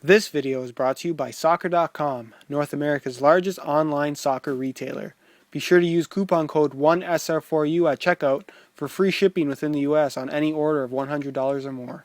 This video is brought to you by Soccer.com, North America's largest online soccer retailer. Be sure to use coupon code 1SR4U at checkout for free shipping within the US on any order of $100 or more.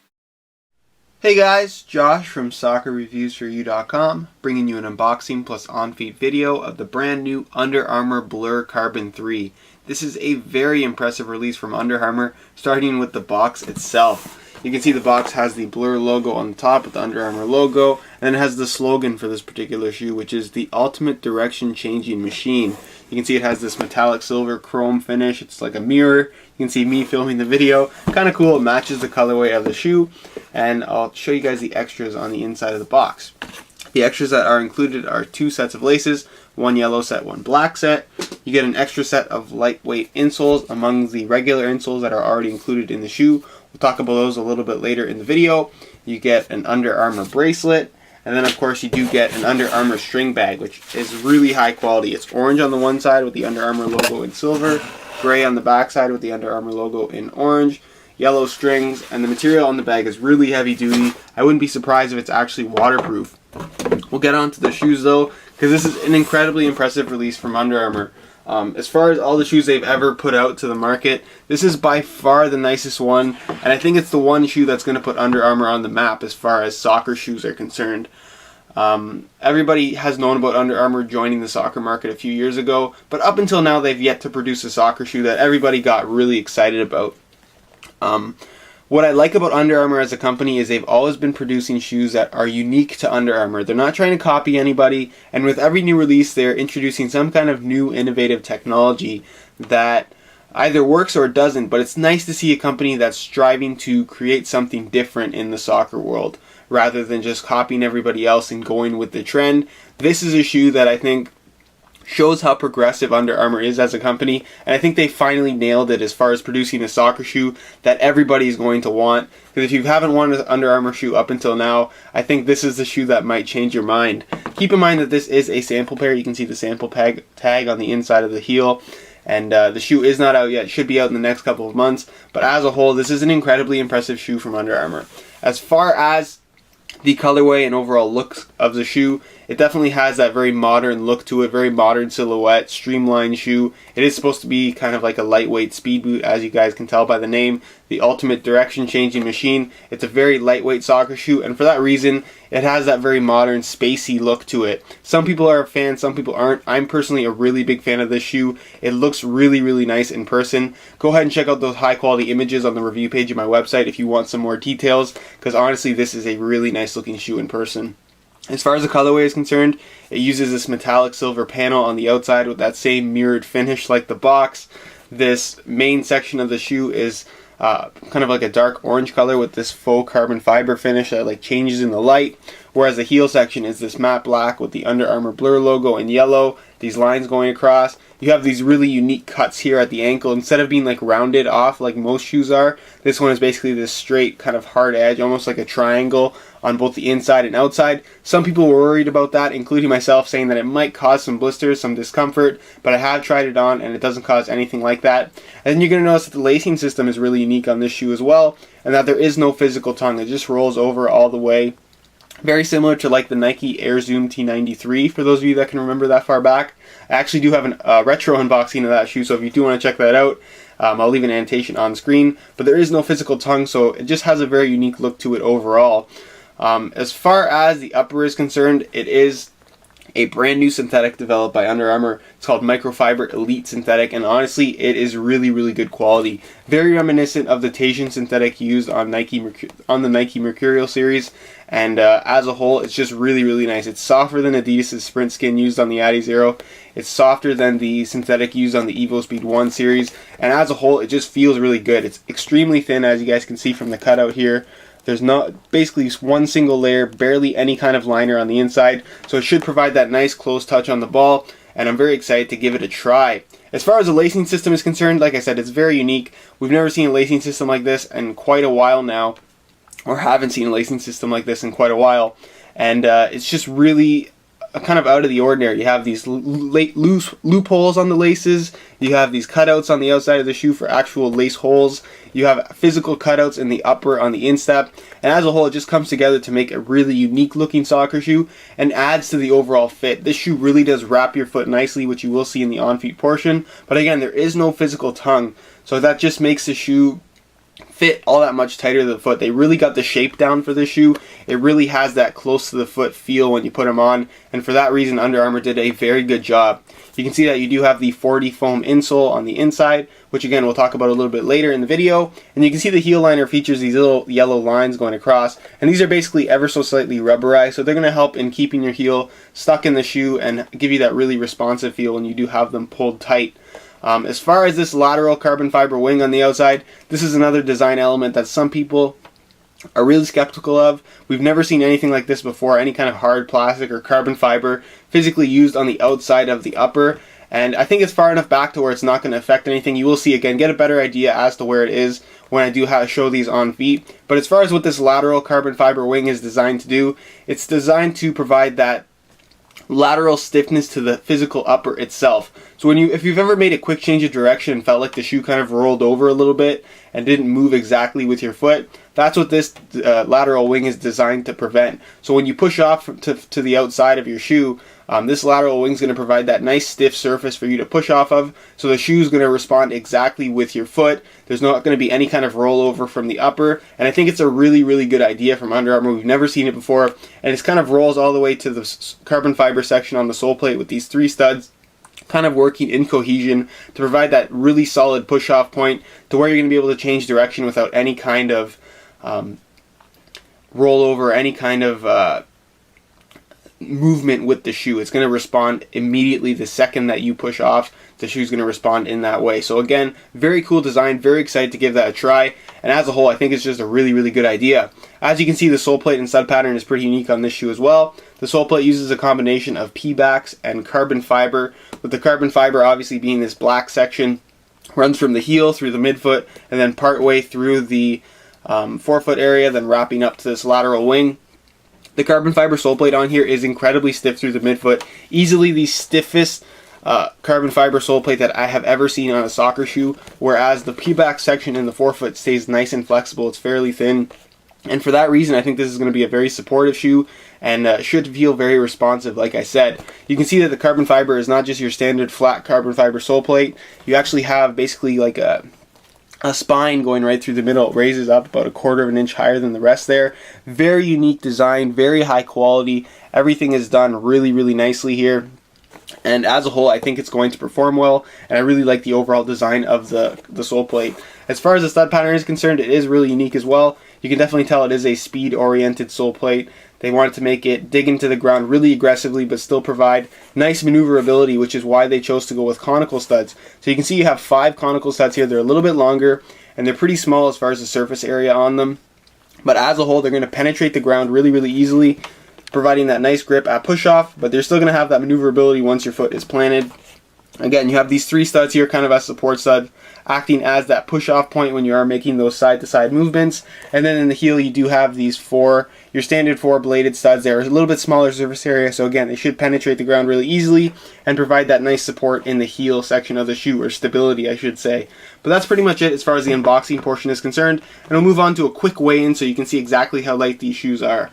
Hey guys, Josh from SoccerReviewsForYou.com, bringing you an unboxing plus on-feed video of the brand new Under Armour Blur Carbon 3. This is a very impressive release from Under Armour, starting with the box itself. You can see the box has the Blur logo on the top with the Under Armour logo, and then it has the slogan for this particular shoe, which is the ultimate direction changing machine. You can see it has this metallic silver chrome finish. It's like a mirror. You can see me filming the video. Kind of cool. It matches the colorway of the shoe, and I'll show you guys the extras on the inside of the box. The extras that are included are 2 sets of laces, 1 yellow set, 1 black set. You get an extra set of lightweight insoles among the regular insoles that are already included in the shoe. We'll talk about those a little bit later in the video. You get an Under Armour bracelet, and then of course you do get an Under Armour string bag, which is really high quality. It's orange on the one side with the Under Armour logo in silver, gray on the back side with the Under Armour logo in orange, yellow strings, and the material on the bag is really heavy duty. I wouldn't be surprised if it's actually waterproof. We'll get on to the shoes though, because this is an incredibly impressive release from Under Armour. As far as all the shoes they've ever put out to the market, this is by far the nicest one, and I think it's the one shoe that's going to put Under Armour on the map as far as soccer shoes are concerned. Everybody has known about Under Armour joining the soccer market a few years ago, but up until now they've yet to produce a soccer shoe that everybody got really excited about. What I like about Under Armour as a company is they've always been producing shoes that are unique to Under Armour. They're not trying to copy anybody, and with every new release they're introducing some kind of new innovative technology that either works or doesn't, but it's nice to see a company that's striving to create something different in the soccer world rather than just copying everybody else and going with the trend. This is a shoe that I think shows how progressive Under Armour is as a company, and I think they finally nailed it as far as producing a soccer shoe that everybody is going to want. Because if you haven't wanted an Under Armour shoe up until now, I think this is the shoe that might change your mind. Keep in mind that this is a sample pair. You can see the sample tag on the inside of the heel, and the shoe is not out yet. It should be out in the next couple of months, but as a whole, this is an incredibly impressive shoe from Under Armour. As far as the colorway and overall look of the shoe, it definitely has that very modern look to it, very modern silhouette, streamlined shoe. It is supposed to be kind of like a lightweight speed boot, as you guys can tell by the name, the ultimate direction changing machine. It's a very lightweight soccer shoe, and for that reason it has that very modern spacey look to it. Some people are fans, some people aren't. I'm personally a really big fan of this shoe. It looks really, really nice in person. Go ahead and check out those high quality images on the review page of my website if you want some more details, because honestly this is a really nice looking shoe in person. As far as the colorway is concerned, it uses this metallic silver panel on the outside with that same mirrored finish like the box. This main section of the shoe is kind of like a dark orange color with this faux carbon fiber finish that like changes in the light, whereas the heel section is this matte black with the Under Armour Blur logo in yellow, these lines going across. You have these really unique cuts here at the ankle. Instead of being like rounded off like most shoes are, this one is basically this straight kind of hard edge, almost like a triangle on both the inside and outside. Some people were worried about that, including myself, saying that it might cause some blisters, some discomfort, but I have tried it on and it doesn't cause anything like that. And then you're going to notice that the lacing system is really unique on this shoe as well, and that there is no physical tongue. It just rolls over all the way. Very similar to like the Nike Air Zoom T93, for those of you that can remember that far back. I actually do have a retro unboxing of that shoe, so if you do want to check that out, I'll leave an annotation on screen. But there is no physical tongue, so it just has a very unique look to it overall. As far as the upper is concerned, it is a brand new synthetic developed by Under Armour. It's called Microfiber Elite Synthetic, and honestly it is really, really good quality. Very reminiscent of the Tahitian synthetic used on the Nike Mercurial series, and as a whole it's just really, really nice. It's softer than Adidas' Sprint Skin used on the Adizero. It's softer than the synthetic used on the Evo Speed 1 series, and as a whole it just feels really good. It's extremely thin, as you guys can see from the cutout here. There's not basically one single layer, barely any kind of liner on the inside, so it should provide that nice close touch on the ball, and I'm very excited to give it a try. As far as the lacing system is concerned, like I said, it's very unique. We've never seen a lacing system like this in quite a while now, or haven't seen a lacing system like this in quite a while, and it's just really kind of out of the ordinary. You have these loose loopholes on the laces. You have these cutouts on the outside of the shoe for actual lace holes. You have physical cutouts in the upper on the instep. And as a whole, it just comes together to make a really unique looking soccer shoe and adds to the overall fit. This shoe really does wrap your foot nicely, which you will see in the on-feet portion. But again, there is no physical tongue, so that just makes the shoe fit all that much tighter to the foot. They really got the shape down for this shoe. It really has that close to the foot feel when you put them on, and for that reason Under Armour did a very good job. You can see that you do have the 4D foam insole on the inside, which again we'll talk about a little bit later in the video, and you can see the heel liner features these little yellow lines going across, and these are basically ever so slightly rubberized, so they're going to help in keeping your heel stuck in the shoe and give you that really responsive feel when you do have them pulled tight. As far as this lateral carbon fiber wing on the outside, this is another design element that some people are really skeptical of. We've never seen anything like this before, any kind of hard plastic or carbon fiber physically used on the outside of the upper, and I think it's far enough back to where it's not going to affect anything. You will see, again, get a better idea as to where it is when I do show these on feet. But as far as what this lateral carbon fiber wing is designed to do, it's designed to provide that lateral stiffness to the physical upper itself. So if you've ever made a quick change of direction and felt like the shoe kind of rolled over a little bit and didn't move exactly with your foot, that's what this lateral wing is designed to prevent. So when you push off to the outside of your shoe, this lateral wing is going to provide that nice stiff surface for you to push off of, so the shoe is going to respond exactly with your foot. There's not going to be any kind of rollover from the upper, and I think it's a really, really good idea from Under Armour. We've never seen it before, and it kind of rolls all the way to the carbon fiber section on the sole plate with these 3 studs kind of working in cohesion to provide that really solid push-off point to where you're going to be able to change direction without any kind of rollover, any kind of movement with the shoe. It's going to respond immediately the second that you push off. The shoe's going to respond in that way. So again, very cool design, very excited to give that a try, and as a whole I think it's just a really, really good idea. As you can see, the sole plate and stud pattern is pretty unique on this shoe as well. The sole plate uses a combination of P-backs and carbon fiber, with the carbon fiber obviously being this black section, runs from the heel through the midfoot and then part way through the forefoot area, then wrapping up to this lateral wing. The carbon fiber sole plate on here is incredibly stiff through the midfoot, easily the stiffest carbon fiber sole plate that I have ever seen on a soccer shoe, whereas the P-back section in the forefoot stays nice and flexible. It's fairly thin, and for that reason I think this is going to be a very supportive shoe and should feel very responsive. Like I said, you can see that the carbon fiber is not just your standard flat carbon fiber sole plate. You actually have basically like a spine going right through the middle. It raises up about 1/4 of an inch higher than the rest there. Very unique design, very high quality. Everything is done really, really nicely here. And as a whole, I think it's going to perform well, and I really like the overall design of the sole plate. As far as the stud pattern is concerned, it is really unique as well. You can definitely tell it is a speed-oriented sole plate. They wanted to make it dig into the ground really aggressively but still provide nice maneuverability, which is why they chose to go with conical studs. So you can see you have 5 conical studs here. They're a little bit longer, and they're pretty small as far as the surface area on them. But as a whole, they're going to penetrate the ground really, really easily, providing that nice grip at push-off, but they're still going to have that maneuverability once your foot is planted. Again, you have these 3 studs here kind of as support studs, acting as that push-off point when you are making those side-to-side movements. And then in the heel, you do have these your standard 4 bladed studs there. A little bit smaller surface area, so again, they should penetrate the ground really easily and provide that nice support in the heel section of the shoe, or stability, I should say. But that's pretty much it as far as the unboxing portion is concerned, and we'll move on to a quick weigh-in so you can see exactly how light these shoes are.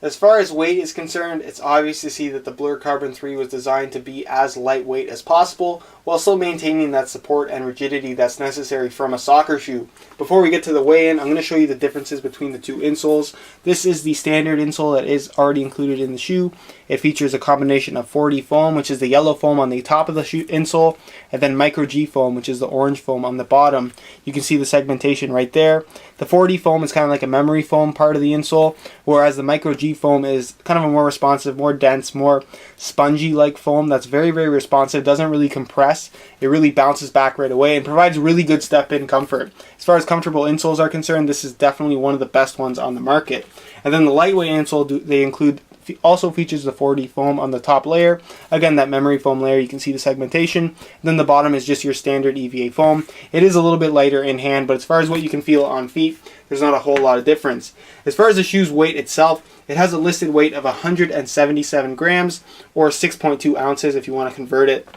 As far as weight is concerned, it's obvious to see that the Blur Carbon 3 was designed to be as lightweight as possible, while still maintaining that support and rigidity that's necessary from a soccer shoe. Before we get to the weigh-in, I'm going to show you the differences between the 2 insoles. This is the standard insole that is already included in the shoe. It features a combination of 4D foam, which is the yellow foam on the top of the shoe insole, and then Micro G foam, which is the orange foam on the bottom. You can see the segmentation right there. The 4D foam is kind of like a memory foam part of the insole, whereas the Micro G foam is kind of a more responsive, more dense, more spongy-like foam that's very, very responsive, doesn't really compress. It really bounces back right away and provides really good step-in comfort. As far as comfortable insoles are concerned, this is definitely one of the best ones on the market. And then the lightweight insole, they include also features the 4D foam on the top layer. Again, that memory foam layer, you can see the segmentation. Then the bottom is just your standard EVA foam. It is a little bit lighter in hand, but as far as what you can feel on feet, there's not a whole lot of difference. As far as the shoe's weight itself, it has a listed weight of 177 grams or 6.2 ounces if you want to convert it.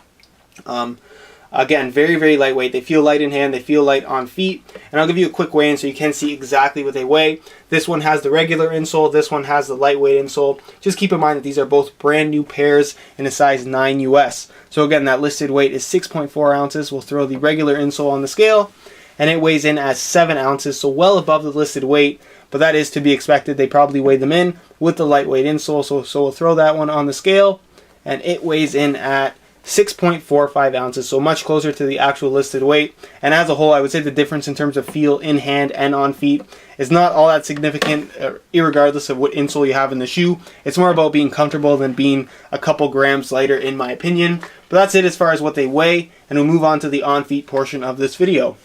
Again, very, very lightweight. They feel light in hand, they feel light on feet. And I'll give you a quick weigh-in so you can see exactly what they weigh. This one has the regular insole, this one has the lightweight insole. Just keep in mind that these are both brand new pairs in a size 9 US. So again, that listed weight is 6.4 ounces. We'll throw the regular insole on the scale, and it weighs in as 7 ounces, so well above the listed weight. But that is to be expected. They probably weighed them in with the lightweight insole. So we'll throw that one on the scale, and it weighs in at 6.45 ounces, so much closer to the actual listed weight. And as a whole, I would say the difference in terms of feel in hand and on feet is not all that significant, irregardless of what insole you have in the shoe. It's more about being comfortable than being a couple grams lighter, in my opinion. But that's it as far as what they weigh, and we'll move on to the on feet portion of this video.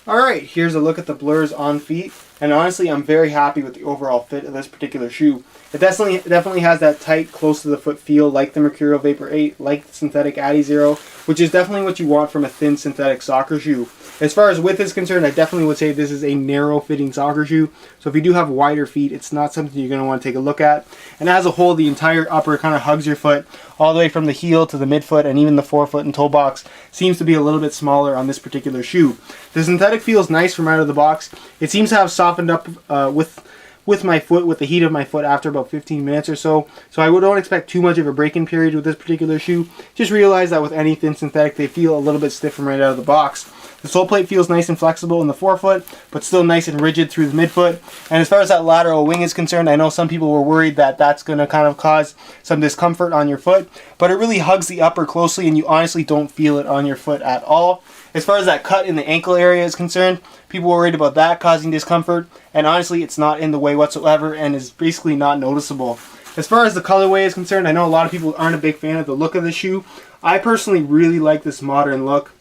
Alright, here's a look at the Blurs on feet, and honestly I'm very happy with the overall fit of this particular shoe. It definitely has that tight, close to the foot feel like the Mercurial Vapor 8, like the synthetic Adizero, which is definitely what you want from a thin synthetic soccer shoe. As far as width is concerned, I definitely would say this is a narrow fitting soccer shoe, so if you do have wider feet, it's not something you're going to want to take a look at. And as a whole, the entire upper kind of hugs your foot, all the way from the heel to the midfoot, and even the forefoot and toe box seems to be a little bit smaller on this particular shoe. The synthetic feels nice from out of the box. It seems to have softened up with my foot, with the heat of my foot after about 15 minutes or so. So I don't expect too much of a break-in period with this particular shoe. Just realize that with any thin synthetic, they feel a little bit stiff from right out of the box. The sole plate feels nice and flexible in the forefoot, but still nice and rigid through the midfoot. And as far as that lateral wing is concerned, I know some people were worried that that's going to kind of cause some discomfort on your foot, but it really hugs the upper closely, and you honestly don't feel it on your foot at all. As far as that cut in the ankle area is concerned, people were worried about that causing discomfort, and honestly it's not in the way whatsoever and is basically not noticeable. As far as the colorway is concerned, I know a lot of people aren't a big fan of the look of the shoe. I personally really like this modern look.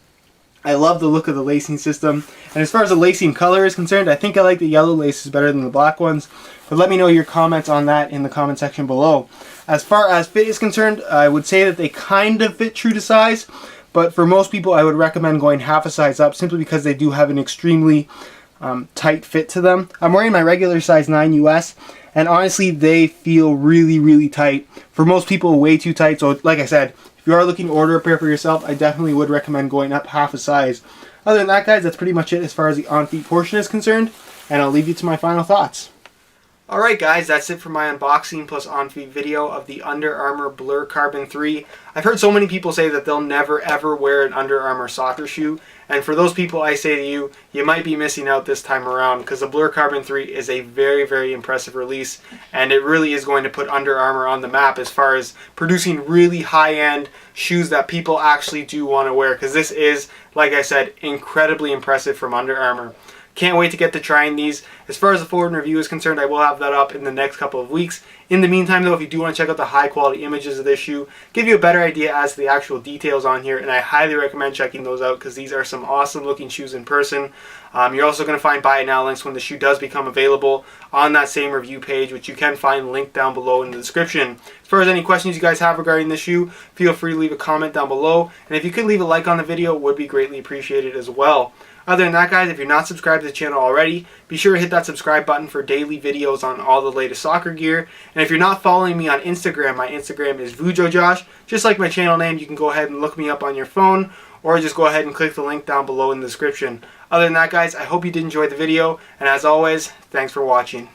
I love the look of the lacing system, and as far as the lacing color is concerned, I think I like the yellow laces better than the black ones, but let me know your comments on that in the comment section below. As far as fit is concerned, I would say that they kind of fit true to size, but for most people I would recommend going half a size up simply because they do have an extremely tight fit to them. I'm wearing my regular size 9 US, and honestly they feel really, really tight. For most people, way too tight, so like I said, if you are looking to order a pair for yourself, I definitely would recommend going up half a size. Other than that, guys, that's pretty much it as far as the on-feet portion is concerned, and I'll leave you to my final thoughts. Alright guys, that's it for my unboxing plus on-feet video of the Under Armour Blur Carbon 3. I've heard so many people say that they'll never ever wear an Under Armour soccer shoe, and for those people I say to you, you might be missing out this time around, because the Blur Carbon 3 is a very, very impressive release, and it really is going to put Under Armour on the map as far as producing really high-end shoes that people actually do want to wear, because this is, like I said, incredibly impressive from Under Armour. Can't wait to get to trying these. As far as the full review is concerned, I will have that up in the next couple of weeks. In the meantime though, if you do want to check out the high quality images of this shoe, give you a better idea as to the actual details on here, and I highly recommend checking those out because these are some awesome looking shoes in person. You're also going to find buy it now links when the shoe does become available on that same review page, which you can find linked down below in the description. As far as any questions you guys have regarding this shoe, feel free to leave a comment down below, and if you could leave a like on the video, it would be greatly appreciated as well. Other than that, guys, if you're not subscribed to the channel already, be sure to hit that subscribe button for daily videos on all the latest soccer gear. And if you're not following me on Instagram, my Instagram is VujoJosh. Just like my channel name, you can go ahead and look me up on your phone, or just go ahead and click the link down below in the description. Other than that, guys, I hope you did enjoy the video, and as always, thanks for watching.